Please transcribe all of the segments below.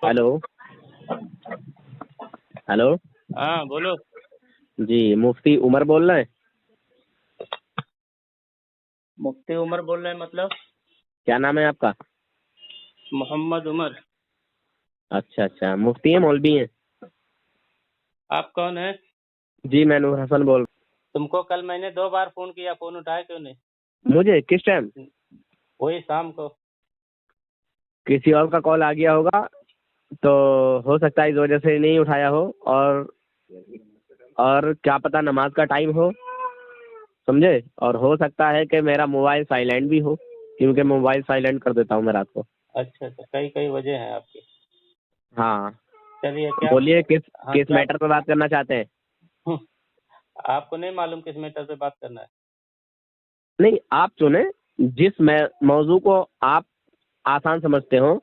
Hello hello. हाँ बोलो। जी मुफ्ती उमर बोल रहे हैं? मुफ्ती उमर बोल रहे हैं मतलब? क्या नाम है आपका? मोहम्मद उमर। अच्छा अच्छा, मुफ्ती हैं मौलवी हैं? आप कौन है? जी मैं नूर हसन बोल। तुमको कल मैंने 2 बार फोन किया, फोन उठाया क्यों नहीं? मुझे किस टाइम? वही शाम को। किसी और का कॉल आ गया होगा, तो हो सकता है इस वजह से नहीं उठाया हो। और क्या पता नमाज का टाइम हो, समझे। और हो सकता है कि मेरा मोबाइल साइलेंट भी हो, क्योंकि मोबाइल साइलेंट कर देता हूँ मैं रात को। अच्छा अच्छा, कई कई वजह है आपकी। हाँ चलिए क्या? बोलिए, किस हाँ किस क्या? मैटर पर बात करना चाहते हैं? आपको नहीं मालूम किस मैटर पे बात करना है? नहीं, आप चुने जिस मौजू को आप आसान समझते हो,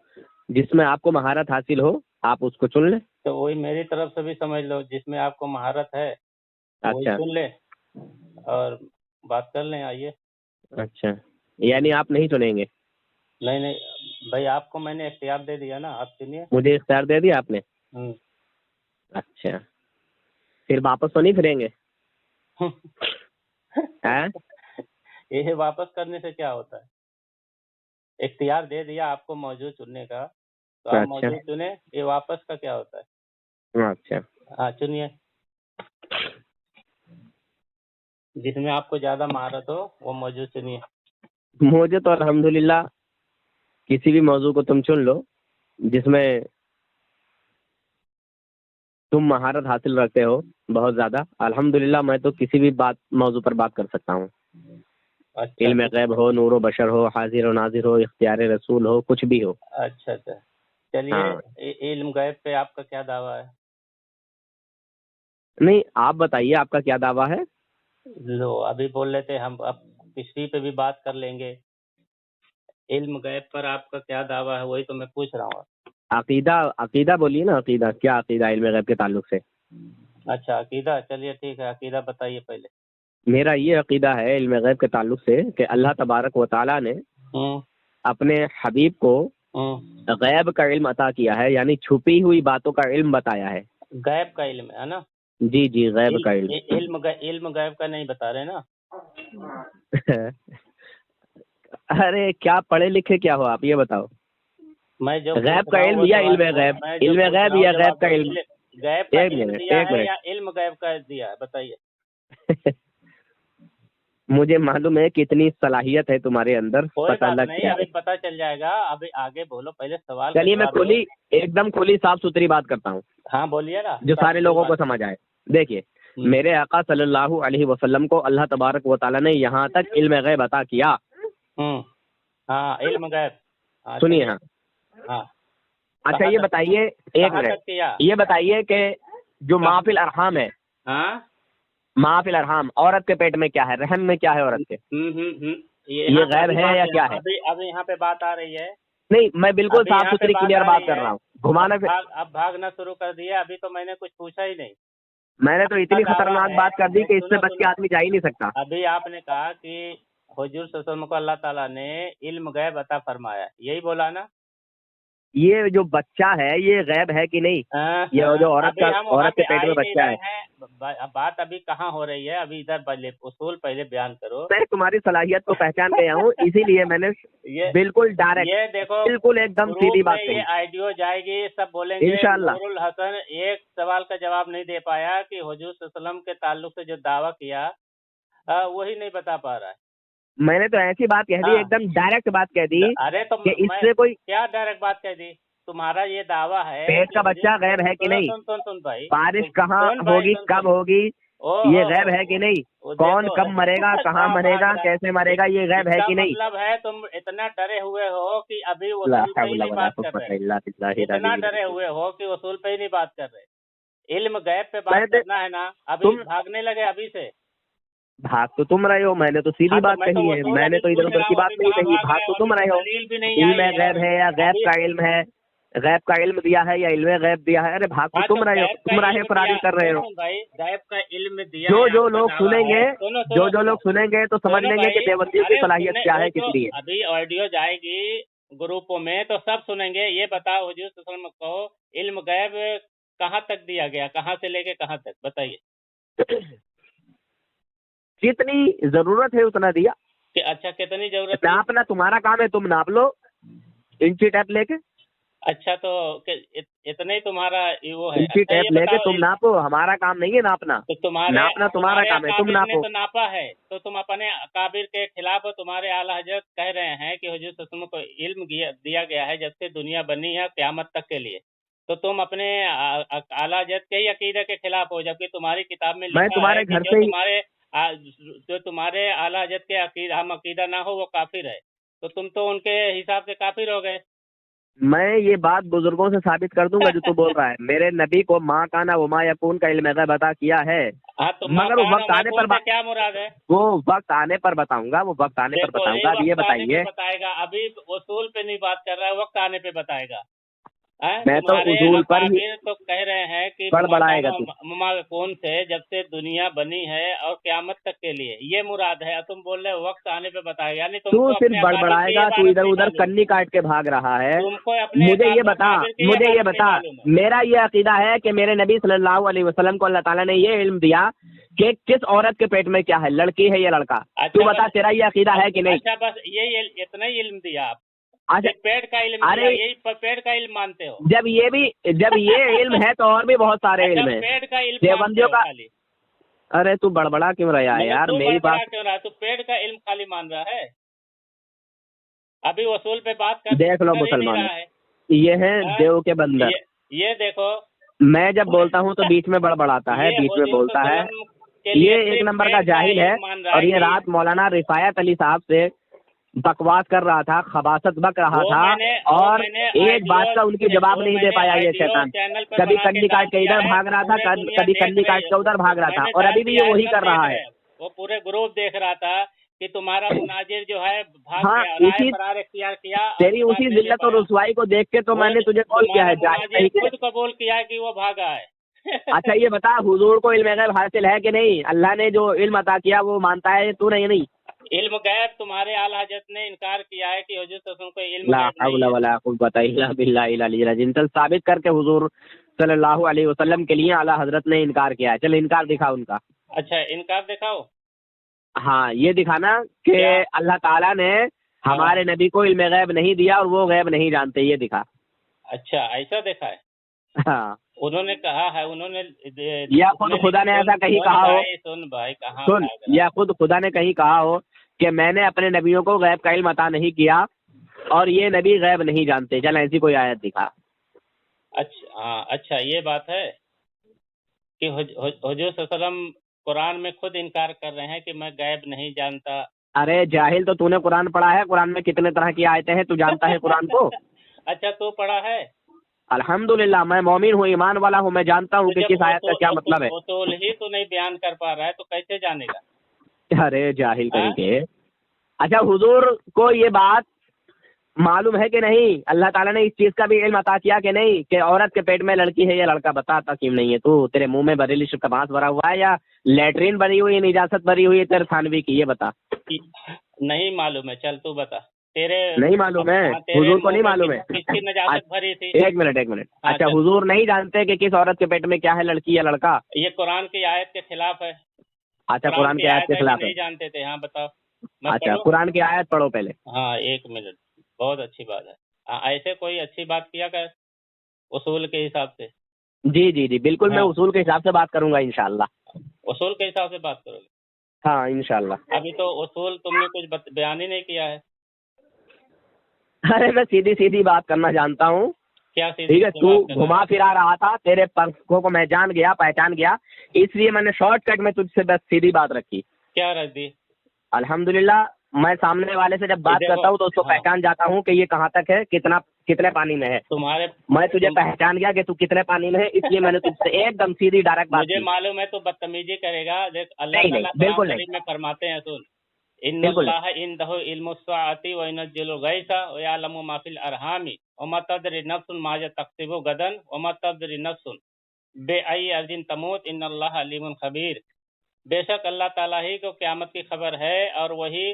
जिसमें आपको महारत हासिल हो, आप उसको चुन लें। तो वही मेरी तरफ से भी समझ लो, जिसमें आपको महारत है वही अच्छा सुन ले और बात कर लें। आइए। अच्छा, यानी आप नहीं चुनेंगे? नहीं नहीं भाई, आपको मैंने इख्तियार दे दिया ना, आप सुनिए। मुझे इख्तियार दे दिया आपने? हम्म। अच्छा, फिर वापस तो नहीं फिरेंगे? हैं? ये वापस करने से क्या होता है? इख्तियार दे दिया आपको मौजूद चुनने का, तो आप अच्छा मौजूद चुने, ये वापस का क्या होता है? अच्छा, हाँ चुनिए, जिसमें आपको ज्यादा महारत हो वो मौजूद चुनिए। मुझे तो अल्हम्दुलिल्लाह किसी भी मौजू को तुम चुन लो जिसमें तुम महारत हासिल रखते हो बहुत ज़्यादा। अल्हम्दुलिल्लाह मैं तो किसी भी मौजू पर बात कर सकता हूँ। अच्छा इल्म गैब हो, नूर बशर हो, हाजिर हो नाजिर हो, इख्तियार रसूल हो, कुछ भी हो। अच्छा अच्छा। चलिए, हाँ, इल्म गैब पे आपका क्या दावा है? नहीं आप बताइए आपका क्या दावा है? लो, अभी बोल रहे थे हम, अब किसी पे भी बात कर लेंगे। इल्म गैब पर आपका क्या दावा है, वही तो मैं पूछ रहा हूँ। अकीदा, अकीदा बोलिए ना, अकीदा क्या, अकीदा इल्म गैब के ताल्लुक से। अच्छा अकीदा, चलिए ठीक है, अकीदा बताइए पहले। मेरा ये अकीदा है इल्म गैब के ताल्लुक से कि अल्लाह तबारक व ताला ने हम्म अपने हबीब को हम्म। गैब का इल्म अता किया है, यानी छुपी हुई बातों का इल्म बताया है। गैब का इल्म है ना? जी जी, गैब का इल्म। इल्म गैब का नहीं बता रहे ना? अरे क्या पढ़े लिखे क्या हो आप, ये बताओ। मैं जो गैब पूछ का रहा हूँ इल्म वो या जवाब, इल्म गैब? मैं जो इल्म पूछ गैब रहा हूँ या गैब जवाब का दो। इल्म? गैब का एक इल्म मिनट दिया एक है मिनट। या इल्म गैब का दिया है, बताइए। मुझे मालूम है कितनी सलाहियत है तुम्हारे अंदर, कोई पता बात लग नहीं, गया अभी है। पता चल जाएगा। अभी आगे बोलो, पहले सवाल का चलिए मैं जवाब दो। खुली, एकदम खुली साफ सुथरी बात करता हूँ हाँ बोलिए ना, जो साफ सारे सुथरी लोगों को बात। समझ आए। देखिए, मेरे आका सल्लल्लाहु अलैहि वसल्लम को अल्लाह तबारक व ताला ने यहाँ तक इल्म गैब अता किया। हम्म। हाँ इल्म गैब। हाँ सुनिए, चलिए। हाँ। हाँ। अच्छा कहाँ ये तक? बताइए, एक कहाँ मिनट, तक किया? ये बताइए कि जो कहाँ? माफिल अरहाम है, हाँ। माफिल अरहाम, औरत के पेट में क्या है, रहम में क्या है औरत के, हम्म। ये ये यहाँ पे गैब अभी है बात, या क्या है? अभी अभी यहाँ पे बात आ रही है। नहीं, मैं बिल्कुल अभी साफ यहाँ पे सुथरी बात क्लियर आ बात रही कर है। रहा हूँ, घुमाना फिर। अब भागना शुरू कर दिया, अभी तो मैंने कुछ पूछा ही नहीं। मैंने तो आपका इतनी दावा खतरनाक है, बात कर दी कि इससे सुनो बच के सुनो, आदमी जा ही नहीं सकता। अभी आपने कहा कि हुजूर सल्लल्लाहु अलैहि वसल्लम को अल्लाह ताला ने इल्म गैब अता फरमाया, यही बोला ना? ये जो बच्चा है ये गैब है कि नहीं? ये जो अभी हम वहाँ औरत पे के आ पेट में ही नहीं बच्चा रहे है। हैं। अब बात अभी कहाँ हो रही है, अभी इधर पहले उसूल पहले बयान करो। मैं तुम्हारी सलाहियत को पहचान गया हूँ, इसीलिए मैंने ये बिल्कुल डायरेक्ट, ये देखो, बिल्कुल एकदम ग्रुप सीधी में बात ये कही। आइडियो जाएगी, सब बोलेंगे। इंशाअल्लाह। नूरुल हसन एक सवाल का जवाब नहीं दे पाया कि हुजूर सल्लल्लाहु अलैहि वसल्लम के ताल्लुक से जो दावा किया, वही नहीं बता पा रहा है। मैंने तो ऐसी बात कह दी, हाँ। एकदम डायरेक्ट बात कह दी अरे तो कि मैं इससे कोई क्या डायरेक्ट बात कह दी? तुम्हारा ये दावा है पेट कि का हुजूर, बच्चा गैब है कि सुनो नहीं, सुन सुन सुन भाई, बारिश कहाँ सुन भाई, होगी, सुन कब सुन। होगी, ओ ये हो गैब हो है कि नहीं, वो कौन देखो कब मरेगा, कहाँ कहाँ भाग मरेगा, रहा कैसे है। मरेगा, ये गैब है इसका कि नहीं? मतलब है तुम इतना डरे हुए हो कि अभी ला उसूल पे ही हौला नहीं वला बात कर कुव्वता इल्ला रहे। बिल्लाहिल इतना अलिय्यिल डरे अज़ीम। हुए हो कि उसूल पे ही नहीं बात कर रहे। इल्म गैब पे मैं बात करना है ना, अभी तुम भागने लगे अभी से। भाग तो तुम रहे हो, मैंने तो सीधी हाँ तो बात मैं तो कही है, उसूल मैंने अभी तो इधर पूछ उधर रहा की हूँ, बात अभी नहीं कहाँ कही। भाग भाग रहे हो? तो अभी तुम तो रहे हो। दलील भी नहीं आई इल्म है गैब है या गैब अभी। का इल्म है, गैब का इल्म दिया है या इल्म गैब दिया है, अरे भाग तो हाँ तो तुम रहे हो, गैब का तुम राहे इल्म फरारी दिया, कर रहे सुन हो। सुन भाई, गैब का इल्म दिया जो है जो आपका लोग दावा सुनेंगे, है। सुनो सुनो जो सुनो लोग सुनेंगे तो समझ सुनो लेंगे कि भाई, देवबंदियों की अरे सलाहियत सुनने क्या वो है, किस तो लिए। अभी ऑडियो जाएगी, ग्रुपों में, तो सब सुनेंगे। ये बताओ हुजूर सल्लल्लाहु अलैहि वसल्लम को इल्म गैब कहाँ तक दिया गया, कहाँ से लेके कहाँ तक, बताइए। जितनी जरूरत है उतना दिया। कि अच्छा कितनी जरूरत थी? नापना तुम्हारा काम है, तुम नाप लो इंची टेप लेके। अच्छा तो इतने ही तुम्हारा वो है। इंची अच्छा ये टेप लेके बताओ, तुम नापो, हमारा काम नहीं है नापना। तो तुम्हारे नापना तुम्हारा काम है, तुम अकाबिर ने नापो। तो नापा है, तो तुम अपने अकाबिर के खिलाफ तुम्हारे आला हजरत कह रहे हैं कि हुजूर सल्लल्लाहु अलैहि वसल्लम को इल्म दिया गया है जब से दुनिया बनी है क़यामत तक के लिए। तो तुम अपने आला हजरत के ही अकीदे के खिलाफ हो, जबकि तुम्हारी किताब में मैं लिखा तुम्हारे है कि घर से ही, जो तुम्हारे आला हजरत के हम अकीदा ना हो वो काफिर है। तो तुम तो उनके हिसाब से काफिर हो गए। मैं ये बात बुजुर्गों से साबित कर दूंगा जो तू बोल रहा है। मेरे नबी को माँ काना वमा यकून का इल्म गैब अता किया है, हाँ तो मगर वो वक्त आने पर से क्या मुराद है? वो वक्त आने पर बताऊंगा, वो वक्त आने पर बताऊंगा। अब ये बताइए, बताएगा, अभी उसूल पे नहीं बात कर रहा है, वक्त आने पे बताएगा। मैं तो उसूल पर ही तो कह रहे हैं कि बड़बड़ाएगा तू। कौन से जब से दुनिया बनी है और क़यामत तक के लिए ये मुराद है, तुम बोल रहे हो वक्त आने पे बताएगा। यानी तू सिर्फ बड़बड़ाएगा, तू इधर उधर कन्नी काट के भाग रहा है। मुझे ये बता मेरा ये अकीदा है कि मेरे नबी सल्लल्लाहु अलैहि वसल्लम को अल्लाह ताला ने ये इल्म दिया कि किस औरत के पेट में क्या है, लड़की है या लड़का। तू बता, तेरा ये अकीदा है कि नहीं? अच्छा बस ये इतना ही इल्म दिया आप? अच्छा पेड़ का इल्म, अरे यही पेड़ का इल्म मानते हो? जब ये इल्म है तो और भी बहुत सारे इल्म है। पेड़ का इल्म देवबंदियों का। अरे तू बड़बड़ा क्यों रहा है यार? मेरी बात क्यों रहा है? तू पेड़ का इल्म खाली मान रहा है। अभी वसूल पे बात कर, देख लो मुसलमान, ये है देव के बंदर। ये देखो, मैं जब बोलता हूँ तो बीच में बड़बड़ाता है, बीच में बोलता है। ये एक नंबर का जाहिल है। और ये रात मौलाना रिफायत अली साहब से बकवास कर रहा था, खबासत बक रहा था, और एक बात का उनकी जवाब नहीं दे पाया ये शैतान। कभी कंडी काट के इधर भाग रहा था, कभी कंडी काट के उधर भाग रहा था, और अभी भी ये वही कर रहा है। वो पूरे ग्रुप देख रहा था कि तुम्हारा मुनाजिर जो है भाग हाँ, इख्तियार किया। तेरी उसी जिल्लत और रुसवाई को देख के तो मैंने तुझे कॉल किया है। खुद कबूल किया है कि वो भागा है। अच्छा ये बता, हुजूर को इल्म गैब हासिल है कि नहीं? अल्लाह ने जो इल्म अता किया वो मानता है तू? नहीं। इल्म गैब तुम्हारे आला हजरत ने इनकार किया है कि हुजूर सल्लल्लाहु अलैहि वसल्लम को ला हौला वला कुव्वता इल्ला बिल्लाहिल अलील अज़ीम। चल साबित करके हुजूर सल्लल्लाहु अलैहि वसल्लम के लिए आला हजरत ने इनकार किया है। चल इनकार दिखा उनका। अच्छा इनकार दिखाओ। हाँ ये दिखाना कि अल्लाह ताला ने हमारे नबी को इल्म गैब नहीं दिया और वो गैब नहीं जानते, ये दिखा। अच्छा ऐसा देखा है? हाँ उन्होंने कहा है, उन्होंने या खुद खुदा ने ऐसा कहीं कहा हो? सुन भाई कहाँ सुन, या खुद खुदा ने कहीं कहा हो कि मैंने अपने नबियों को गैब का इल्म अता नहीं किया और ये नबी गैब नहीं जानते? चल ऐसी कोई आयत दिखा। अच्छा हाँ, अच्छा ये बात है कि हुजूर सल्लल्लाहु अलैहि वसल्लम कुरान में खुद इनकार कर रहे हैं कि मैं गैब नहीं जानता। अरे जाहिल, तो तूने कुरान पढ़ा है? कुरान में कितने तरह की आयतें हैं, तू जानता है कुरान को? अच्छा तू पढ़ा है? अल्हम्दुलिल्लाह, मैं मोमिन हूँ, ईमान वाला हूँ, मैं जानता हूँ कि किस आयत का क्या मतलब है। उसूल ही तो नहीं बयान कर पा रहा है तो कैसे जानेगा? अरे जाहिल कहीं के। अच्छा हुजूर को ये बात मालूम है कि नहीं? अल्लाह ताला ने इस चीज का भी इल्म अता किया कि नहीं कि औरत के पेट में लड़की है या लड़का? बता क्यों नहीं है? तू तेरे मुंह में बरेली का बांस भरा हुआ है या लेटरिन भरी हुई है, निजासत भरी हुई है तेरे थानवी की? ये बता। नहीं मालूम है, चल तू बता। तेरे नहीं मालूम है? हुजूर को नहीं मालूम है? किसकी नजाकत भरी थी? एक मिनट। अच्छा हुजूर नहीं जानते कि किस औरत के पेट में क्या है, लड़की या लड़का? ये कुरान की आयत के खिलाफ है। अच्छा कुरान की आयत के खिलाफ है? नहीं जानते थे? हाँ बताओ। अच्छा कुरान की आयत पढ़ो पहले। हाँ एक मिनट, बहुत अच्छी बात है। ऐसे कोई अच्छी बात किया कर उसूल के हिसाब से? जी बिल्कुल। मैं उसूल के हिसाब से बात करूंगा इंशाल्लाह। उसूल के हिसाब से बात करोगे? हाँ इंशाल्लाह। अभी तो उसूल तुमने कुछ बयान ही नहीं किया है। अरे मैं सीधी बात करना जानता हूँ। क्या सीधी? ठीक है, तू घुमा फिरा रहा था, तेरे पंखों को मैं जान गया, पहचान गया, इसलिए मैंने शॉर्टकट में तुझसे बस सीधी बात रखी। क्या रख दी? अल्हम्दुलिल्लाह, मैं सामने वाले से जब बात करता हूँ तो उसको पहचान जाता हूँ कि ये कहाँ तक है, कितने पानी में है। मैं तुझे पहचान गया कि तू कितने पानी में है, इसलिए मैंने तुझसे एकदम सीधी डायरेक्ट बात की। मुझे मालूम है तू बदतमीजी करेगा। देख अल्लाह बिल्कुल नहीं में फरमाते हैं, सुन, इन्नल्लाह इंदहु इल्मुस्साअती व युनज्जिलुल गैसा व यअलमु मा फिल अरहामी व मा तदरी नफ्सुन माज़ा तक्सिबु गदन व मा तदरी नफ्सुन बिअय्यि अर्दिन तमूत इन्नल्लाह अलीमुन खबीर। बेशक अल्लाह ताला ही को क़यामत की खबर है और वही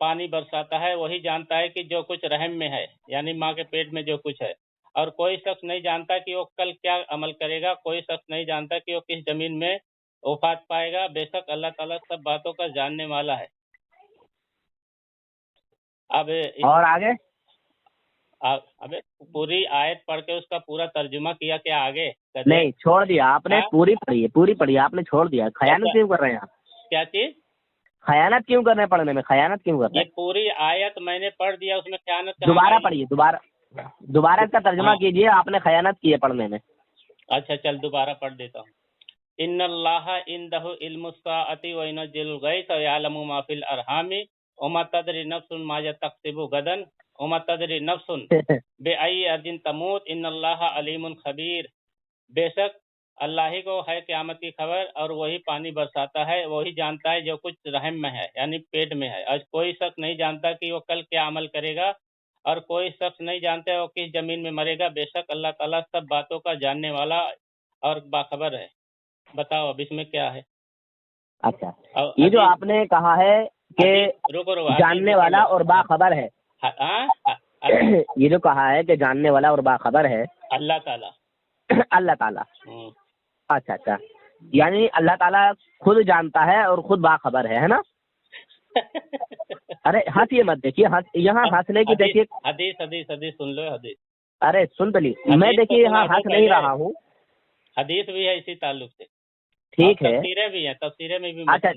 पानी बरसाता है वही जानता है कि जो कुछ रहम में है, यानी माँ के पेट में जो कुछ है। और कोई शख्स नहीं जानता कि वो कल क्या अमल करेगा, कोई शख्स नहीं जानता कि वो किस जमीन में वफात पाएगा। बेशक अल्लाह ताला सब बातों का जानने वाला है। अब और आगे? अबे पूरी आयत पढ़ के उसका पूरा तर्जुमा किया क्या आगे? कहते नहीं, छोड़ दिया आपने। हाँ? पूरी पढ़ी आपने, छोड़ दिया। खयानत क्यों कर रहे हैं आप? क्या चीज? खयानत क्यों कर रहे हैं पढ़ने में? खयानत क्यों कर रहे ये हैं? पूरी आयत मैंने पढ़ दिया, उसमें खयानत कहाँ दोबारा आई? पढ़िए, दोबारा इसका तर्जुमा हाँ। कीजिए। आपने खयानत की है पढ़ने में। अच्छा चल दोबारा पढ़ देता हूँ। इन्नल्लाह इंदहु इल्मुस्साअति व युनज्जिलुल गैस व यअलमु मा फिल अरहामि व मा तदरी नफ्सुन मा तक्सिबु गदन व मा तदरी नफ्सुन बिअय्यि अर्दिन तमूत इन्नल्लाह अलीमुन खबीर। बेशक अल्लाह ही को है क़यामत की खबर, और वही पानी बरसाता है, वही जानता है जो कुछ रहम में है, यानी पेट में है। और कोई शख्स नहीं जानता कि वो कल क्या अमल करेगा, और कोई शख्स नहीं जानता वो किस जमीन में मरेगा। बेशक अल्लाह ताला सब बातों का जानने वाला और बाखबर है। बताओ अब इसमें क्या है? अच्छा, ये जो आपने कहा है कि रुको जानने वाला और बाखबर है, ये जो कहा है कि जानने वाला और बाखबर है अल्लाह ताला, अल्लाह ताला। अच्छा, यानी अल्लाह ताला खुद जानता है और खुद बाखबर है ना? अरे हंसिए मत, देखिए यहाँ हंसने की देखिए। हदीस सुन लो। हदीस, अरे सुन तो ली, मैं देखिए यहाँ हंस नहीं रहा हूँ। हदीस भी है इसी ताल्लुक से, ठीक है। तफसीरें भी हैं, तफसीरें में भी। अच्छा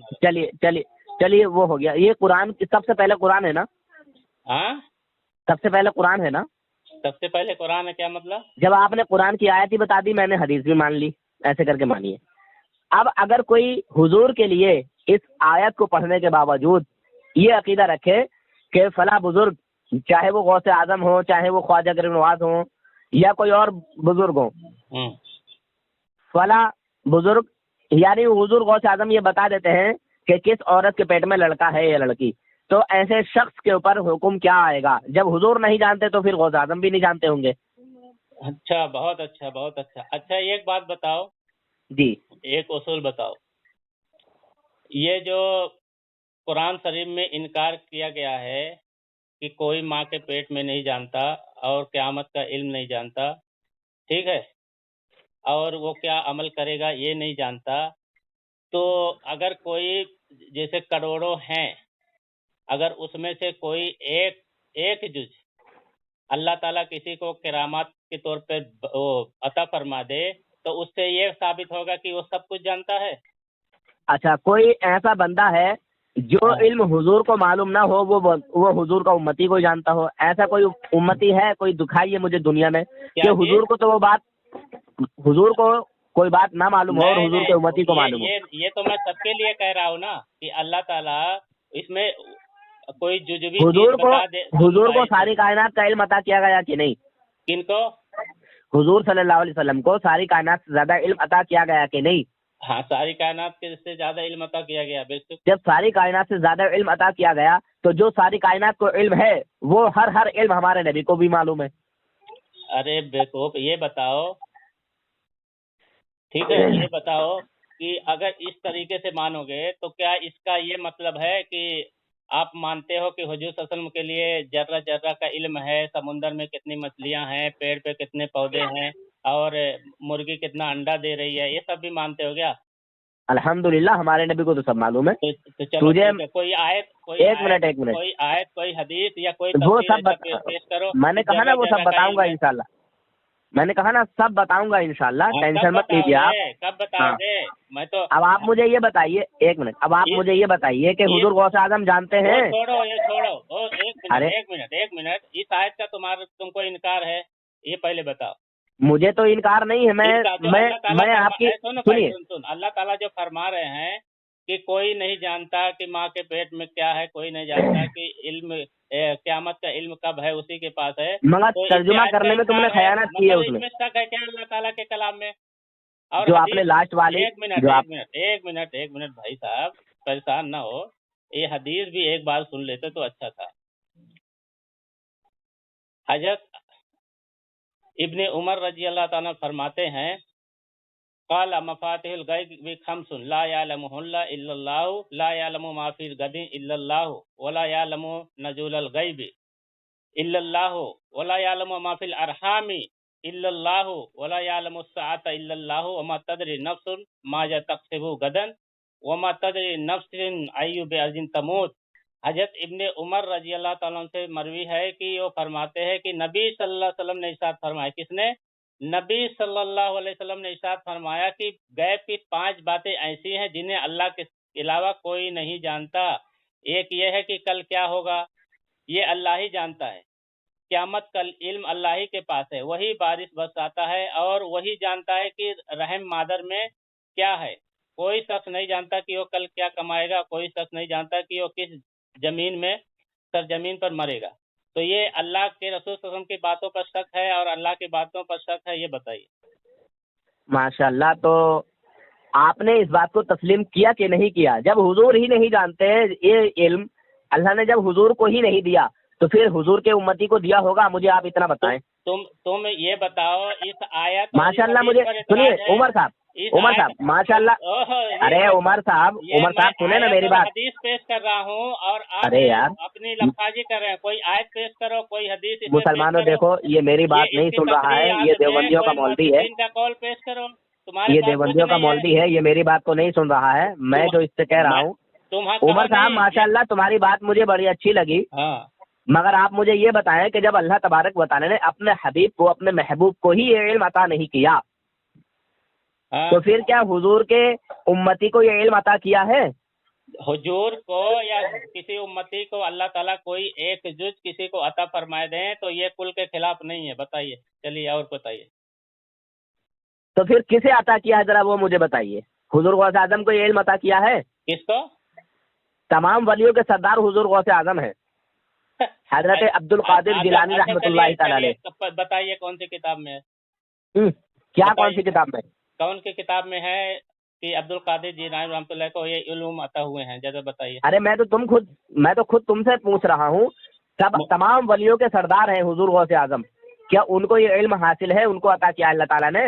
चलिए वो हो गया। ये कुरान, सबसे पहले कुरान है ना? हाँ, सबसे पहले कुरान है ना? सबसे पहले कुरान है, क्या मतलब? जब आपने कुरान की आयत ही बता दी, मैंने हदीस भी मान ली, ऐसे करके मानिए। अब अगर कोई हुजूर के लिए इस आयत को पढ़ने के बावजूद ये अकीदा रखे कि फला बुजुर्ग, चाहे वो गौसे आजम हो, चाहे वो ख्वाजा गरीब नवाज हो, या कोई और बुजुर्ग हो, फला बुजुर्ग, यानी हुजूर गौसे आजम ये बता देते हैं कि किस औरत के पेट में लड़का है या लड़की, तो ऐसे शख्स के ऊपर हुक्म क्या आएगा? जब हुजूर नहीं जानते तो फिर गौसे आजम भी नहीं जानते होंगे। अच्छा, बहुत अच्छा, बहुत अच्छा। अच्छा एक बात बताओ जी, एक उसूल बताओ। ये जो कुरान शरीफ में इनकार किया गया है कि कोई माँ के पेट में नहीं जानता और क़यामत का इल्म नहीं जानता, ठीक है, और वो क्या अमल करेगा ये नहीं जानता, तो अगर कोई, जैसे करोड़ों हैं, अगर उसमें से कोई एक जुज अल्लाह ताला किसी को किरामत के तौर पे अता फरमा दे, तो उससे ये साबित होगा कि वो सब कुछ जानता है। अच्छा, कोई ऐसा बंदा है जो इल्म हुजूर को मालूम ना हो, वो हुजूर का उम्मती को जानता हो? ऐसा कोई उम्मती है? कोई दिखाइए मुझे दुनिया में कि हुजूर को तो वो बात, हुजूर को कोई बात ना मालूम हो और हुजूर के उम्मती को मालूम हो। ये तो मैं सबके लिए कह रहा हूँ ना कि अल्लाह ताला इसमें कोई जुजवी हुजूर को सारी कायनात का इल्म अता किया गया कि नहीं? किनको? हुजूर सल्लल्लाहु अलैहि वसल्लम को सारी कायनात से ज्यादा इल्म अता किया गया कि नहीं? हाँ, सारी कायनात के से ज्यादा इल्म अता किया गया, बिल्कुल। जब सारी कायनात से ज्यादा इल्म अता किया गया, तो जो सारी कायनात को इल्म है वो हर इल्म हमारे नबी को भी मालूम है। अरे बेवकूफ, ये बताओ, ठीक है, ये बताओ कि अगर इस तरीके से मानोगे तो क्या इसका ये मतलब है कि आप मानते हो कि हुजूर सल्लल्लाहु अलैहि वसल्लम के लिए जर्रा जर्रा का इल्म है, समुंदर में कितनी मछलियां हैं, पेड़ पे कितने पौधे हैं, और मुर्गी कितना अंडा दे रही है, ये सब भी मानते हो क्या? अल्हम्दुलिल्लाह, हमारे नबी को तो सब मालूम है। तो चलो ठीक है, कोई आयत, एक मिनट कोई आयत, कोई हदीस या कोई वो तफसीर सब पेश करो। मैंने कहा ना वो सब बताऊंगा इंशाल्लाह। मैंने कहा ना सब बताऊंगा इंशाल्लाह, टेंशन मत लीजिए आप। कब बताओगे? मैं तो अब आप मुझे ये बताइए, एक मिनट, अब आप मुझे ये बताइए कि हुजूर गौसे आजम जानते हैं? छोड़ो, एक मिनट, इस आयत का तुमको इनकार है, ये पहले बताओ। मुझे तो इनकार नहीं है। मैं आपकी सुनिए, सुन, अल्लाह ताला जो फरमा रहे हैं कि कोई नहीं जानता कि माँ के पेट में क्या है, कोई नहीं जानता कि इल्म क़यामत का इल्म कब है, उसी के पास है। मगर तो तर्जुमा करने में तुमने खयानत की है उसमें। इसमें शक है क्या अल्लाह ताला के कलाम में? और जो आपने लास्ट वाली, एक मिनट भाई साहब, परेशान ना हो, ये हदीस भी एक बार सुन लेते तो अच्छा था। हजरत इब्ने उमर रजी अल्लाह ताला फरमाते हैं قال مفاتيح الغيب خمس لا يعلمهن الا الله لا يعلم ما في الغد الا الله ولا يعلم نزول الغيب الا الله ولا يعلم ما في الارحام الا الله ولا يعلم الساعة الا الله وما تدري نفس ماذا تكسب غدا وما تدري نفس اي بارض تموت۔ حضرت ابن عمر رضی اللہ تعالیٰ عنہ سے مروی ہے کہ وہ فرماتے ہیں کہ نبی صلی اللہ علیہ وسلم نے ارشاد فرمایا، کس نے؟ نبی صلی اللہ علیہ وسلم نے ارشاد فرمایا کہ غیب کی 5 باتیں ایسی ہیں جنہیں اللہ کے علاوہ کوئی نہیں جانتا۔ ایک یہ ہے کہ کل کیا ہوگا، یہ اللہ ہی جانتا ہے۔ قیامت کا علم اللہ ہی کے پاس ہے، وہی بارش برساتا ہے، اور وہی جانتا ہے کہ رحم مادر میں کیا ہے۔ کوئی شخص نہیں جانتا کہ وہ کل کیا کمائے گا، کوئی شخص نہیں جانتا کہ وہ کس زمین میں سرزمین پر مرے گا۔ تو یہ اللہ کے رسول صلی اللہ علیہ وسلم کی باتوں پر شک ہے اور اللہ کی باتوں پر شک ہے، یہ بتائیے۔ ماشاء اللہ، تو آپ نے اس بات کو تسلیم کیا کہ نہیں کیا؟ جب حضور ہی نہیں جانتے یہ علم، اللہ نے جب حضور کو ہی نہیں دیا تو پھر حضور کے امتی کو دیا ہوگا؟ مجھے آپ اتنا بتائیں۔ تم یہ بتاؤ اس آیت، ماشاء اللہ مجھے سنیے عمر صاحب ماشاء اللہ، ارے عمر صاحب سنیں نا میری بات۔ حدیث پیش کر رہا ہوں اور آپ ارے یار اپنی لفظی کر رہے ہیں، کوئی آیت پیش کرو، کوئی حدیث۔ مسلمانوں دیکھو، یہ میری بات نہیں سن رہا ہے، یہ دیوبندیوں کا مولوی ہے، کال پیش کرو۔ یہ دیوبندیوں کا مولوی ہے، یہ میری بات کو نہیں سن رہا ہے۔ میں جو اس سے کہہ رہا ہوں، عمر صاحب ماشاء اللہ تمہاری بات مجھے بڑی اچھی لگی، مگر آپ مجھے یہ بتائیں کہ جب اللہ تبارک و تعالی نے اپنے حبیب کو، اپنے محبوب کو ہی یہ علم عطا نہیں کیا تو پھر کیا حضور کے امتی کو یہ علم عطا کیا ہے؟ حضور کو یا کسی امتی کو اللہ تعالیٰ کوئی ایک جز کسی کو عطا فرمائے دیں تو یہ کل کے خلاف نہیں ہے۔ بتائیے، چلیے اور بتائیے۔ تو پھر کسے عطا کیا ہے ذرا وہ مجھے بتائیے۔ حضور غوث اعظم کو یہ علم عطا کیا ہے؟ کس کو؟ تمام ولیوں کے سردار حضور غوث اعظم ہیں، حضرت عبد القادر جیلانی رحمۃ اللہ تعالی علیہ۔ بتائیے کون سی کتاب میں ہے؟ کیا کون سی کتاب میں؟ کون کی کتاب میں ہے کہ عبد القادر جیلانی رحمۃ اللہ کو یہ علوم عطا ہوئے ہیں؟ جیسے بتائیے۔ ارے میں تو خود تم سے پوچھ رہا ہوں، سب تمام ولیوں کے سردار ہیں حضور غوث اعظم، کیا ان کو یہ علم حاصل ہے؟ ان کو عطا کیا اللہ تعالیٰ نے؟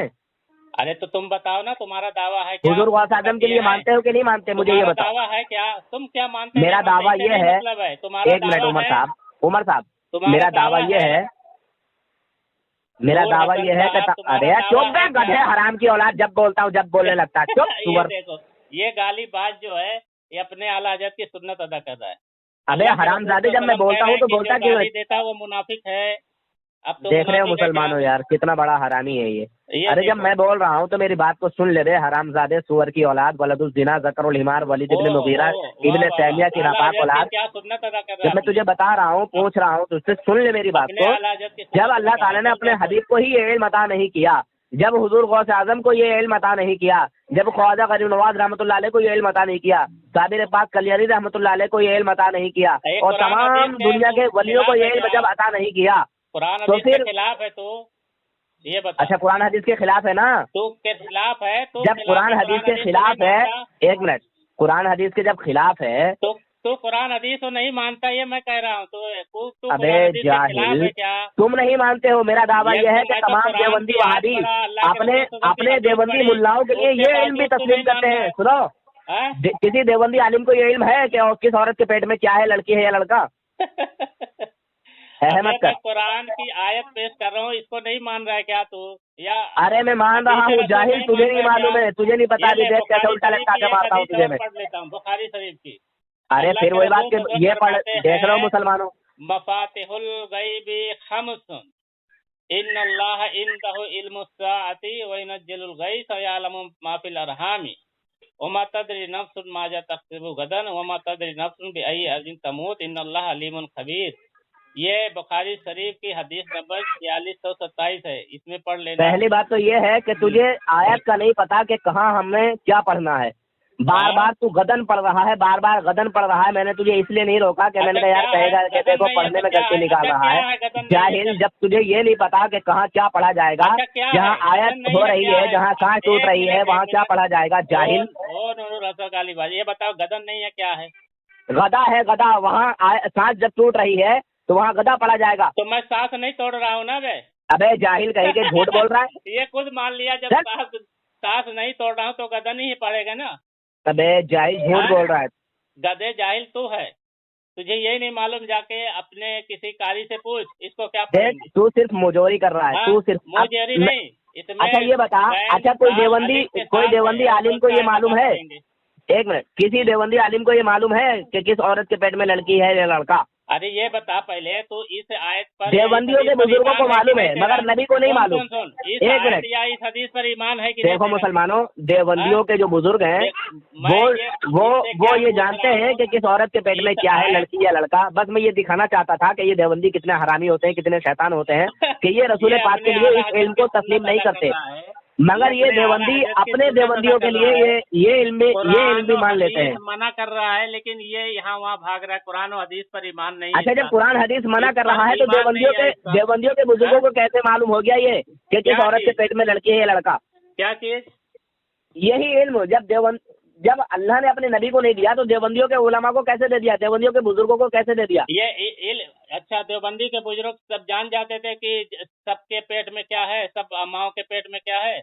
ارے تو تم بتاؤ نا، تمہارا دعویٰ ہے کیا؟ حضور غوث اعظم کے لیے مانتے ہو کہ نہیں مانتے؟ مجھے یہ بتاؤ۔ دعویٰ ہے کیا؟ تم کیا مانتے؟ میرا دعویٰ یہ ہے، ایک منٹ عمر صاحب میرا دعویٰ یہ ہے کہ ارے چپ بے گدھے حرام کی اولاد، جب بولتا ہوں جب بولنے لگتا ہے چپ۔ دیکھو یہ گالی باز جو ہے یہ اپنے اعلیٰ حضرت کی سنت ادا کر رہا ہے۔ ابے حرام زادے، جب میں بولتا ہوں تو بولتا کیوں دیتا وہ منافق ہے۔ اب تو دیکھ رہے ہو مسلمانوں یار کتنا بڑا حرامی ہے یہ۔ ارے جب میں بول رہا ہوں تو میری بات کو سن لے رہے حرام زادے، سور کی اولاد، ولد الزنا، ذکر الحمار، ولید ابن مغیرہ ابن تیمیہ کی ناپاک اولاد۔ جب میں تجھے بتا رہا ہوں، پوچھ رہا ہوں، تجھ سے سن لے میری بات کو۔ جب اللہ تعالیٰ نے اپنے حبیب کو ہی یہ علم عطا نہیں کیا، جب حضور غوث اعظم کو یہ علم عطا نہیں کیا، جب خواجہ غریب نواز رحمۃ اللہ علیہ کو یہ علم عطا نہیں کیا، صابر پاک کلیاری رحمۃ اللہ علیہ کو یہ علم عطا نہیں کیا، اور تمام دنیا کے ولیوں کو یہ علم جب عطا نہیں کیا قرآن تو حدیث پھر کے خلاف ہے۔ تو یہ بتا، اچھا قرآن حدیث کے خلاف ہے نا؟ تو کے خلاف ہے۔ تو جب قرآن حدیث کے خلاف ہے، ایک منٹ، قرآن حدیث کے جب خلاف ہے تو قرآن حدیث کو نہیں مانتا، یہ میں کہہ رہا ہوں۔ تو ابے جاہل، تم نہیں مانتے ہو۔ میرا دعویٰ یہ ہے کہ تمام دیوبندی وہابی اپنے دیوبندی ملاؤں کے لیے یہ علم بھی تسلیم کرتے ہیں۔ سنو، کسی دیوبندی عالم کو یہ علم ہے کہ کس عورت کے پیٹ میں کیا ہے، لڑکی ہے یا لڑکا؟ قرآن کی آیت پیش کر رہا ہوں، اس کو نہیں مان رہا ہے کیا تو؟ یا ارے میں مان رہا ہوں جاہل، تجھے نہیں معلوم ہے، تجھے نہیں پتا بھی دیکھ کیسے الٹا لٹکا کے مارتا ہوں تجھے میں۔ پڑھ لیتا ہوں بخاری شریف کی۔ ارے پھر وہی بات کہ یہ پڑھ، دیکھ رہے ہو مسلمانوں، مفاتیح الغیب خمس ان اللہ عندہ علم الساعۃ وینزل الغیث ویعلم ما فی الارحام وما تدری نفس ماذا تکسب غدا وما تدری نفس بأی ارض تموت ان اللہ علیم خبیر۔ یہ بخاری شریف کی حدیث نمبر 4627 ہے، اس میں پڑھ لینا۔ پہلی بات تو یہ ہے کہ تجھے آیت کا نہیں پتا کہ کہاں ہم نے کیا پڑھنا ہے، بار بار تو غدن پڑھ رہا ہے، بار بار غدن پڑھ رہا ہے۔ میں نے تجھے اس لیے نہیں روکا کہ میں نے کہا یار کہے گا کہ دیکھو پڑھنے میں غلطی نکال رہا ہے۔ جاہل، جب تجھے یہ نہیں پتا کہ کہاں کیا پڑھا جائے گا، جہاں آیت ہو رہی ہے، جہاں سانس ٹوٹ رہی ہے، وہاں کیا پڑھا جائے گا؟ جاہل، یہ بتاؤ غدن نہیں ہے کیا ہے؟ غدا ہے، غدا، وہاں سانس جب ٹوٹ رہی ہے تو وہاں غدا پڑھا جائے گا۔ تو میں سانس نہیں توڑ رہا ہوں نا بے۔ ابے جاہل کہیں کہ جھوٹ بول رہا ہے، یہ خود مان لیا جب सांस नहीं तोड़ रहा हूँ तो गधा नहीं पड़ेगा ना। अबे जाहिल झूठ बोल रहा है। गधे जाहिल तू है, तुझे यही नहीं मालूम, जाके अपने किसी कारी से पूछ इसको क्या देख पढ़ेंगे। तू सिर्फ मुजोरी कर रहा है, हाँ, तू सिर्फ मुझेरी नहीं इसमें। अच्छा ये बता, अच्छा कोई देवबंदी आलिम को ये मालूम है, एक मिनट, किसी देवबंदी आलिम को ये मालूम है कि किस औरत के पेट में लड़की है या लड़का? अरे ये बता पहले तो इस आयत पर, देवबंदियों के बुजुर्गों को मालूम है मगर नबी को नहीं मालूम। इस एक आयत मिनट, या इस हदीस पर ईमान है कि देखो मुसलमानों, देवबंदियों के जो बुजुर्ग हैं वो ये जानते हैं कि किस औरत के पेट में क्या है, लड़की या लड़का। बस मैं ये दिखाना चाहता था कि ये देवबंदी कितने हरामी होते हैं, कितने शैतान होते हैं कि ये रसूल पाक के लिए इस इल्म को तस्लीम नहीं करते, मगर ये देवबंदी अपने देवबंदियों के लिए ये इल्म भी मान लेते हैं। मना कर रहा है लेकिन ये यहाँ वहाँ भाग रहा है, कुरान और हदीस पर ईमान नहीं। अच्छा जब कुरान हदीस मना कर रहा है तो देवबंदियों के बुजुर्गों को कैसे मालूम हो गया ये कि किस औरत के पेट में लड़की है या लड़का? क्या चीज? यही इल्म जब अल्लाह ने अपने नबी को नहीं दिया तो देवबंदियों के उलमा को कैसे दे दिया, देवबंदियों के बुजुर्गों को कैसे दे दिया? अच्छा, देवबंदी के बुजुर्ग सब जान जाते थे कि सबके पेट में क्या है, सब माओ के पेट में क्या है,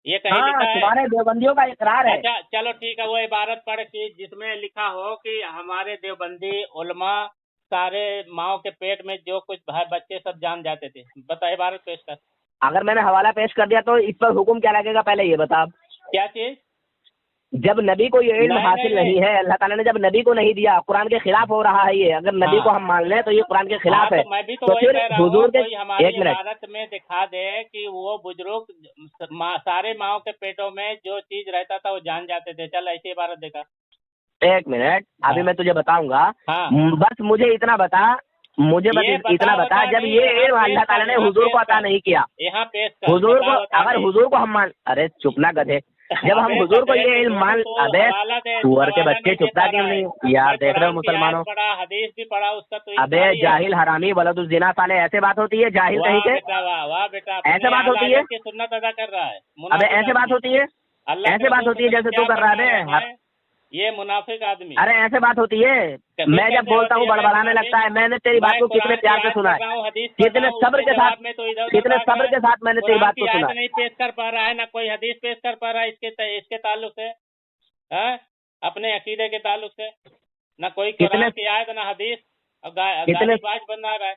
ये कहीं लिखा है? तुम्हारे देवबंदियों का इकरार है। अच्छा चलो ठीक है, वो इबारत पढ़ के जिसमें लिखा हो कि हमारे देवबंदी उलमा सारे माओ के पेट में जो कुछ बच्चे सब जान जाते थे, बता इबारत पेश कर। अगर मैंने हवाला पेश कर दिया तो इस पर हुक्म क्या लगेगा, पहले ये बता। क्या चीज? जब नबी को ये इल्म हासिल नहीं है, अल्लाह ताला ने जब नबी को नहीं दिया, कुरान के खिलाफ हो रहा है ये। अगर नबी को हम मान लें तो ये कुरान के खिलाफ है। मैं भी तो फिर बुजुर्ग एक मिनट में दिखा दे कि वो बुजुर्ग सारे माओ के पेटों में जो चीज रहता था वो जान जाते थे। चल ऐसी इबारत देखा। एक मिनट, अभी मैं तुझे बताऊंगा। बस मुझे इतना बता, इतना बता, जब ये इल्म अल्लाह ताला ने हुजूर को अता नहीं किया, यहाँ पेश कर हुजूर को, अगर हुजूर को हम मान, अरे चुप ना गधे, जब हम हुजूर को ये इल्म मान, अबे सुअर के बच्चे चुपता क्यों नहीं यार, देख रहे हो मुसलमानों, हदीस भी पढ़ा उसका तो। अबे जाहिल हरामी वलदुज़्ज़िना साले, ऐसे बात होती है जाहिल कहीं के? वाह बेटा, ऐसे बात होती है? सुन्नत अदा कर रहा है। अबे ऐसे बात होती है, ऐसे बात होती है जैसे तू कर रहा है ये मुनाफिक आदमी। अरे ऐसे बात होती है, मैं जब बोलता हूँ बड़बड़ाने लगता है। मैंने तेरी बात को कितने प्यार से सुना है, कितने सब्र के साथ मैंने तेरी बात को सुना। नहीं पेश कर पा रहा है, ना कोई हदीस पेश कर पा रहा है इसके ताल्लुक से, अपने अकीदे के ताल्लुक से, ना कोई कुरान की आयत ना हदीस। गालीबाज बन रहा है,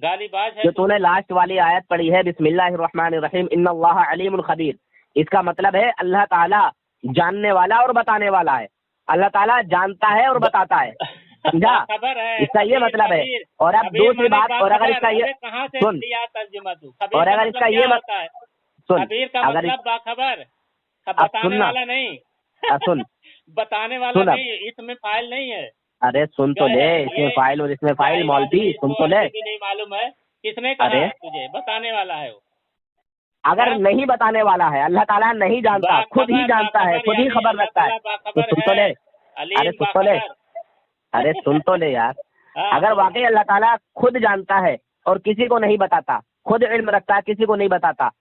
गालीबाज है। जो तूने लास्ट वाली आयत पढ़ी है, बिस्मिल्लाहिर्रहमानिर्रहीम इन्नल्लाह अलीमुन खबीर, इसका मतलब है अल्लाह ताला जानने वाला और बताने वाला है। अल्लाह ताला जानता है और बताता है, समझा? खबर है, इसका ये मतलब है। और अब दूसरी बात, और अगर इसका ये सुन, और अगर इसका ये सुन, अगर बाखबर बताने वाला नहीं, सुन बताने वाला नहीं, इसमें फाइल नहीं है। अरे सुन तो ले, इसमें फाइल और इसमें फाइल मौलवी, सुन तो ले। नहीं मालूम है किसने कहा है तुझे बताने वाला है वो? अगर नहीं बताने वाला है, अल्लाह ताला नहीं जानता, खुद ही जानता है, खुद ही खबर रखता है, तो सुन तो ले। अरे सुन तो ले, अरे सुन तो ले यार। अगर वाकई अल्लाह ताला खुद जानता है और किसी को नहीं बताता, खुद इल्म रखता है किसी को नहीं बताता,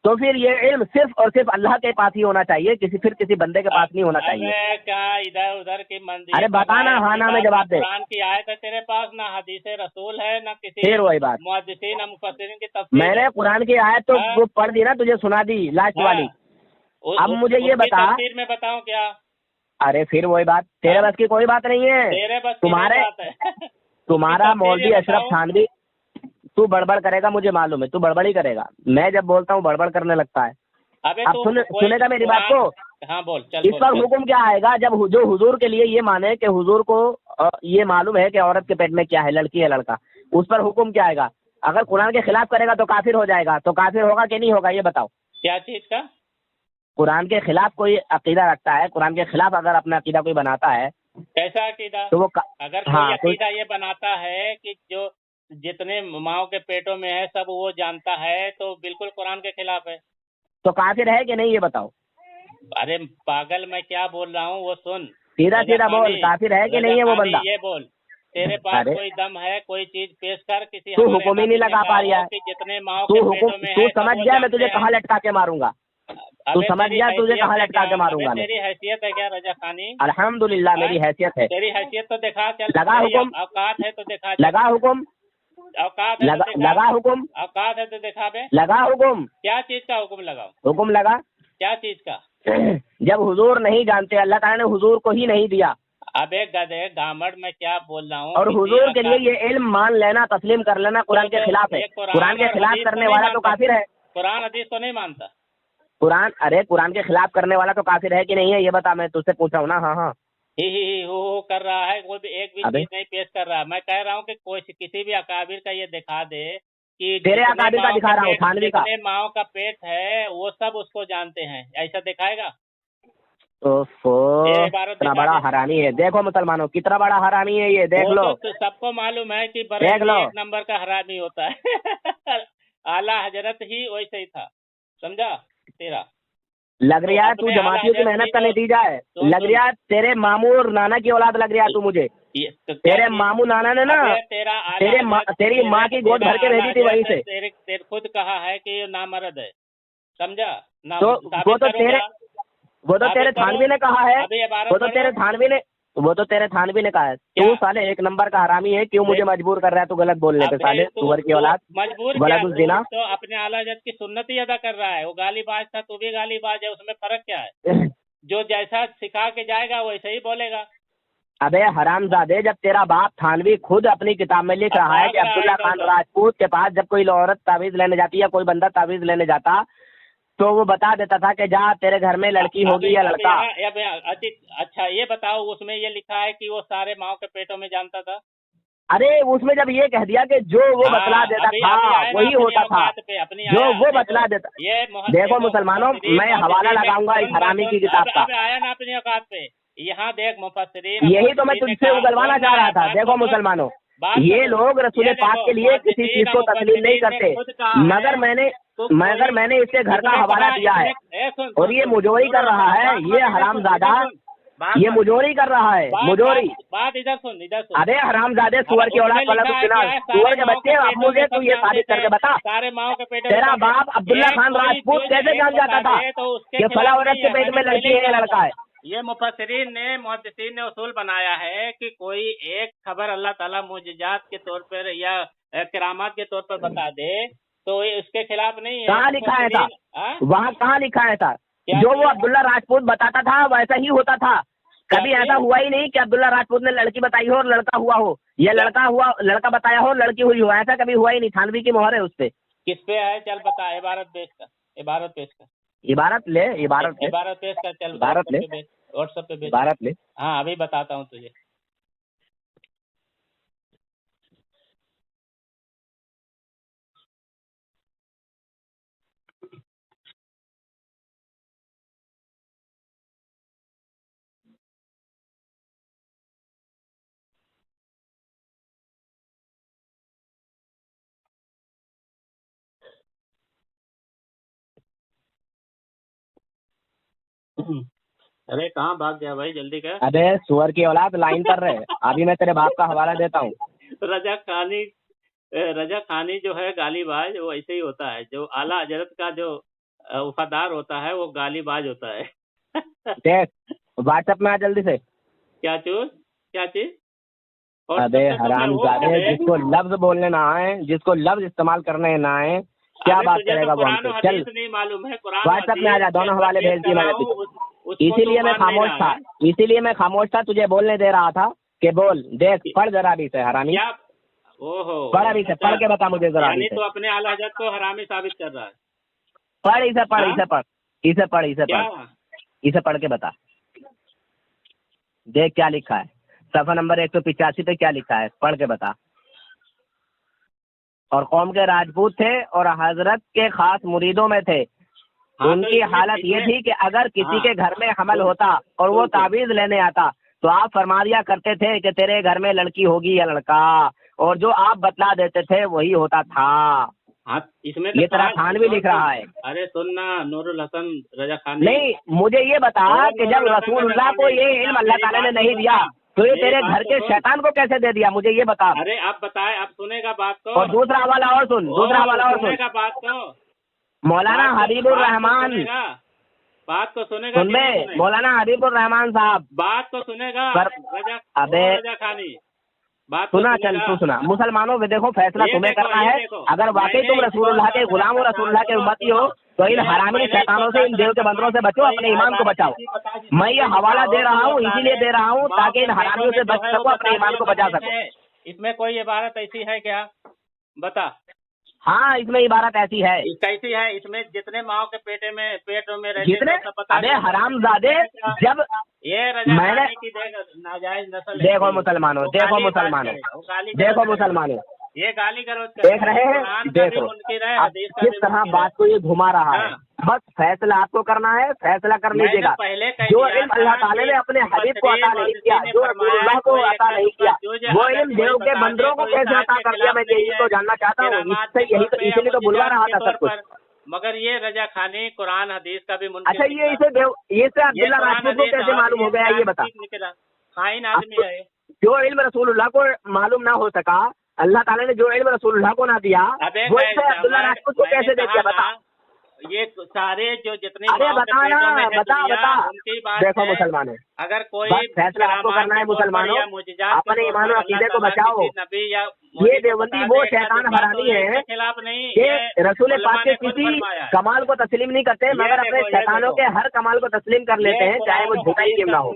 तो फिर ये इल्म सिर्फ और सिर्फ अल्लाह के पास ही होना चाहिए, किसी बंदे के पास नहीं होना चाहिए। क्या इधर उधर की मंदिर? अरे बताना, हाँ ना में जवाब दे। कुरान की आयत है तेरे पास, ना हदीस रसूल है, ना किसी फिर वही बात मुहद्दिसीन मुफस्सिरीन की तफसीर। मैंने कुरान की आयत तो वो पढ़ दी ना, तुझे सुना दी लास्ट वाली। अब मुझे ये बता, तफसीर में बताऊं क्या? अरे फिर वही बात, तेरे बस की कोई बात नहीं है। तुम्हारा मौलवी अशरफ थानवी, तू बड़बड़ करेगा मुझे मालूम है, तू बड़बड़ ही करेगा। मैं जब बोलता हूँ बड़बड़ करने लगता है। अब सुनेगा मेरी बात को? हाँ बोल, चल। इस पर हुक्म क्या आएगा जब जो हुजूर के लिए ये माने कि हुजूर को ये मालूम है कि औरत के पेट में क्या है, लड़की है लड़का, उस पर हुक्म क्या आएगा? अगर कुरान के खिलाफ करेगा तो काफिर हो जाएगा, तो काफिर होगा कि नहीं होगा ये बताओ? क्या चीज का? कुरान के खिलाफ कोई अकीदा रखता है, कुरान के खिलाफ अगर अपना अकीदा कोई बनाता है, कैसा अकीदा? तो वो अगर कोई अकीदा ये बनाता है कि जो जितने माओ के पेटों में है सब वो जानता है, तो बिल्कुल कुरान के खिलाफ है। तो काफिर है कि नहीं ये बताओ? अरे पागल, मैं क्या बोल रहा हूँ वो सुन, सीधा सीधा बोल, काफिर है कि नहीं है वो बंदा? ये बोल, तेरे पास कोई दम है, कोई चीज पेश कर। किसी तू हुक्म ही नहीं लगा पा रहा है, जितने माओ के पेटों में है तू समझ गया मैं तुझे कहाँ लटका के मारूंगा, तू समझ गया तुझे कहाँ लटका के मारूंगा। तेरी हैसियत है क्या रजा खानी? अल्हम्दुलिल्लाह मेरी हैसियत है। तेरी हैसियत तो दिखा, चल लगा हुक्म, औकात है तो दिखा, लगा हुक्म। औकात है तो दिखा, लगा हुकुम, औकात है तो दिखा बे। लगा हुकुम, क्या चीज का हुक्म लगाओ? हुकुम लगा। क्या चीज का? जब हुजूर नहीं जानते, अल्लाह ताला ने हुजूर को ही नहीं दिया। अबे गधे गामड़ में क्या बोल रहा हूँ। और हुजूर के लिए ये इल्म मान लेना, तस्लीम कर लेना कुरान के खिलाफ है। कुरान के खिलाफ करने वाला तो काफिर है। कुरान हदीस तो नहीं मानता। कुरान, अरे कुरान के खिलाफ करने वाला तो काफिर है कि नहीं है, ये बता, मैं तुझसे पूछा हूँ ना। हाँ हाँ, ही हो कर रहा है, कोई भी एक भी चीज नहीं पेश कर रहा। मैं कह रहा हूँ कि कोई किसी भी अकाबिर का ये दिखा दे कि तेरे अकाबिर का दिखा रहा हूँ, थानवी का। जितने माओ का पेट है वो सब उसको जानते हैं, ऐसा दिखाएगा? कितना बड़ा हरामी है। देखो मुसलमानों, कितना बड़ा हरामी है ये, देख लो। तो सबको मालूम है कि बरेलवी एक नंबर का हरामी होता है। आला हजरत ही वैसे ही था, समझा? तेरा लग रहा है तू जमातियों की मेहनत का नतीजा है। लग रहा है तेरे मामू और नाना की औलाद लग रहा है तू मुझे। तेरे मामू नाना ने ना तेरी माँ की गोद भर के भेजी थी वहीं से। तेरे खुद कहा है कि ये नामर्द है, समझा? तो वो तो तेरे थानवी ने कहा है, वो तो तेरे थानवी ने कहा है। तू साले एक नंबर का हरामी है, क्यों मुझे मजबूर कर रहा है तू गलत बोलने पे? साले सुअर की औलाद, मजबूर तो अपने आला हज़रत की सुन्नत ही अदा कर रहा है। वो गालीबाज था, तू भी गालीबाज है, उसमें फर्क क्या है? जो जैसा सिखा के जाएगा वैसे ही बोलेगा। अबे हरामजादे, जब तेरा बाप थानवी खुद अपनी किताब में लिख रहा है कि अब्दुल्ला खान राजपूत के पास जब कोई औरत तावीज लेने जाती है, कोई बंदा तावीज लेने जाता, तो वो बता देता था कि जा तेरे घर में लड़की होगी या लड़का। अच्छा ये बताओ, उसमें ये लिखा है कि वो सारे माओ के पेटों में जानता था? अरे उसमें जब ये कह दिया कि जो वो बतला देता था वही होता था, जो वो बतला देता। देखो मुसलमानों, मैं हवाला लगाऊंगा इस हरामी की किताब का। आया ना अपनी औकात पे। यहाँ देख मुफस्सिरीन, यही तो मैं तुझसे उगलवाना चाह रहा था। देखो मुसलमानों, ये लोग रसूल पाक के लिए किसी चीज को तस्लीम नहीं करते, मगर मैंने इसके घर का हवाला दिया है और ये मुजोरी कर रहा है। ये हरामजादा, ये मुजोरी कर रहा है, मुजोरी। बात इधर सुन। अरे हरामजादे, सुअर की औलाद वाला तो सुना, सुअर के बच्चे। अब मुझे तू ये साबित करके बता, सारे माओ के पेट तेरा बाप अब्दुल्ला खान राजपूत कैसे जान जाता था कि फला औरत के पेट में लड़की है या लड़का है? ये मुफस्सिरीन ने, मुहद्दिसीन ने उसूल बनाया है कि कोई एक खबर अल्लाह ताला मुजज़ात के तौर पर या करामात के तौर पर बता दे तो ये उसके खिलाफ नहीं है। कहाँ लिखा है था? वहाँ कहाँ लिखा है था? जो वो अब्दुल्ला राजपूत बताता था वैसा ही होता था। कभी ऐसा हुआ ही नहीं कि अब्दुल्ला राजपूत ने लड़की बताई हो और लड़का हुआ हो, या लड़का बताया हो लड़की हुई हो। ऐसा कभी हुआ ही नहीं। थानवी की मोहर है उस पे। किस पे है? चल बता, इबारत पेश कर। इबारत ले, पेश कर। चल इबारत ले, व्हाट्सएप पे भेज। इबारत ले। हाँ अभी बताता हूँ तुझे। अरे कहाँ भाग गया भाई, जल्दी कर। अबे सुअर की औलाद, लाइन पर रहे। अभी मैं तेरे बाप का हवाला देता हूँ। रजा खानी जो है गालीबाज, वो ऐसे ही होता है। जो आला हजरत का जो वफादार होता है वो गालीबाज होता है। देख व्हाट्सएप में आ जल्दी से। क्या चीज? अबे हरामजादे, जिसको लफ्ज बोलने ना आए, जिसको लफ्ज इस्तेमाल करने ना आए, क्या बात करेगा वो हमसे? चल नहीं मालूम है, व्हाट्सएप में आ जा, दोनों हवाले भेज दिए मैंने तुझे। इसीलिए मैं खामोश था, तुझे बोलने दे रहा था कि बोल। देख पढ़ जरा भी से हरामी। ओहो, पढ़ अभी से, पढ़ के बता मुझे जरा भी से। तो अपने आला हज़रत को हरामी साबित कर रहा है। पढ़, इसे पढ़ के बता। देख क्या लिखा है, सफा नंबर 185 पे क्या लिखा है, पढ़ के बता। और कौम के राजपूत थे और हजरत के खास मुरीदों में थे। उनकी हालत ये थी कि अगर किसी के घर में हमल होता और वो ताबीज लेने आता तो आप फरमा दिया करते थे कि तेरे घर में लड़की होगी या लड़का, और जो आप बतला देते थे वही होता था। इसमें ये तेरा थानवी लिख रहा है। अरे सुनना, नूरुल हसन रजा खान नहीं, मुझे ये बता कि जब रसूलुल्लाह को ये इल्म अल्लाह ताला ने नहीं दिया तो ये तेरे घर के शैतान को कैसे दे दिया? मुझे ये बता। अरे आप बताए, आप सुनेगा बात तो। और दूसरा हवाला और सुन, बात तो। मौलाना हबीबुर रहमान, बात को सुनेगा। सुन बे, मौलाना हबीबुर रहमान साहब बात को सुनेगा। अबे रजा खानी, बात तो सुना चल सुनेगा। तू सुना, मुसलमानों में देखो फैसला ये तुम्हें देखो, करना ये है। देखो, अगर वाकई मैंने तुम रसूलुल्लाह के गुलाम हो, रसूलुल्लाह के उम्मती हो, तो इन हरामी शैतानों से, इन देव के बंदरों से बचो, अपने ईमान को बचाओ। मैं ये हवाला दे रहा हूँ, इसीलिए दे रहा हूँ ताकि इन हरामियों से बच सको, अपने ईमान को बचा सको। इसमें कोई इबारत ऐसी है क्या? बता। हाँ, इसमें इबारत ऐसी है। कैसी है? इसमें जितने माओ के पेटों में रहते जितने, हैं, सब बता। अबे हरामजादे, जब ये मैंने की नाजायज नस्ल देखो मुसलमानों, देखो मुसलमानों, देखो मुसलमानों, ये गाली गलौज देख रहे हैं, देखो अब किस तरह बात को ये घुमा रहा है। बस फैसला आपको करना है, फैसला कर लीजिएगा। जो इल्म अल्लाह ताला ने अपने हबीब को अता नहीं किया, जो रसूलुल्लाह को अता नहीं किया, वो इल्म देव के बंदरों को कैसे अता कर दिया, मैं यही तो जानना चाहता हूँ। इससे यही तो, इसीलिए तो बुलवा रहा था सब कुछ। मगर ये रजा खानी कुरान हदीस का भी अच्छा, ये इसे अब्दुल्ला राजपूत को कैसे मालूम हो गया, ये बता। खाइन आदमी है। जो इल्म रसूलुल्लाह को मालूम ना हो सका, अल्लाह ताला ने जो इल्म रसूलुल्लाह को ना दिया, वो इसे अब्दुल्ला राजपूत को कैसे दे दिया, बता। ये सारे जो जितने अरे बता ना, बता उनकी बात देखो मुसलमान है, अगर कोई फैसला आपको करना है मुसलमानों, अपने ईमान और अकीदे को बचाओ। ये देवबंदी वो शैतान हरामी है खिलाफ नहीं, कि रसूल पाक के किसी कमाल को तस्लीम नहीं करते, मगर अपने शैतानों के हर कमाल को तस्लीम कर लेते हैं, चाहे वो झूठा ही क्यों ना हो।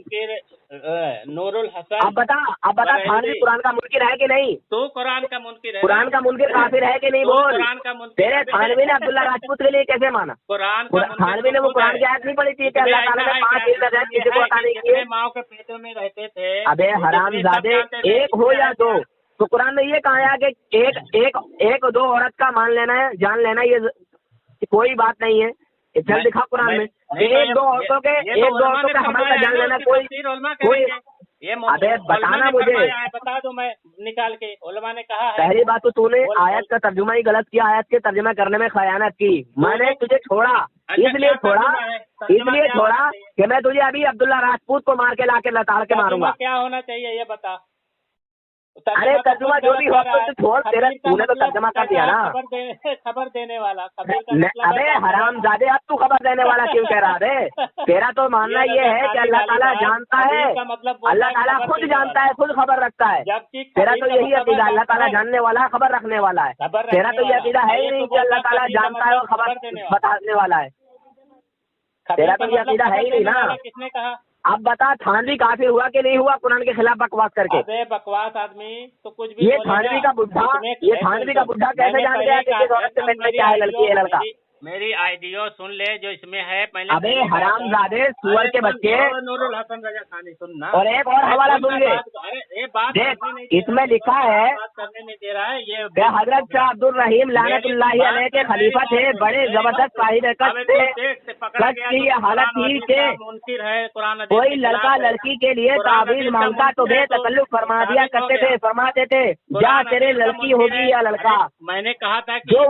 नूरुल हसन, अब बता थानवी कुरान का मुनकिर है कि नहीं? तो कुरान का मुनकिर है। कुरान का मुनकिर काफिर है कि नहीं? बोल। कुरान का मुनकिर तेरे थानवी ने अब्दुल्ला राजपूत के लिए कैसे माना? थानवी ने वो कुरान की आयत नहीं पढ़ी थी कि अल्लाह ताला ने 5 इल्म किसी को अता नहीं किए? माओ के पेटों में रहते थे। अबे हरामजादे, एक हो या दो, तो कुरान में ये कहा है कि एक दो औरत का मान लेना है, जान लेना, ये कोई बात नहीं है। चल दिखा कुरान में एक दो औरतों के हमल का जान लेना कोई। अबे बताना मुझे, बता दो, मैं निकाल के। उलमा ने कहा है। पहली बात तो तूने आयत का तर्जुमा ही गलत किया, आयत के तर्जुमा करने में खयानत की। मैंने तुझे छोड़ा, इसलिए छोड़ा कि मैं तुझे अभी अब्दुल्ला राजपूत को मार के लाके लताड़ के मारूंगा। क्या होना चाहिए ये बता। अरे तर्जुमा जो भी हो तो छोड़, तूने तो तर्जुमा कर दिया ना। खबर देने वाला। अबे हरामजादे, अब तू खबर देने वाला क्यों कह रहा है? तेरा तो मानना ये है कि अल्लाह ताला जानता है, अल्लाह ताला खुद जानता है, खुद खबर रखता है। तेरा तो यही अकीदा, अल्लाह ताला जानने वाला, खबर रखने वाला है। तेरा तो ये अकीदा है ही नहीं कि अल्लाह ताला जानता है और खबर बताने वाला है। तेरा तो ये अकीदा है ही नहीं ना। किसने कहा? अब बता, थानवी काफिर हुआ कि नहीं हुआ कुरान के खिलाफ बकवास करके? अबे बकवास आदमी तो कुछ भी। ये थानवी का बुढ़ा कैसे जान गया कि इस औरत के पेट में क्या है, लड़की है लड़का? मेरी आइडियो सुन ले जो इसमें है पहले। अबे हरामजादे, सुअर के बच्चे। नूरुल हसन रजा खानी सुनना। और एक और हवाला सुन ले, देख इसमें लिखा है करने नहीं दे रहा है ये। हजरत शाह अब्दुल रहीम लानतुल्लाहि अलैह के खलीफा थे, बड़े जबरदस्त साहिब कश की हालत थी के मुनकिर है कुरान। कोई लड़का लड़की के लिए तावीज़ मांगता तो बेतकल्लुफ फरमाते थे, जा तेरे लड़की होगी या लड़का। मैंने कहा था जो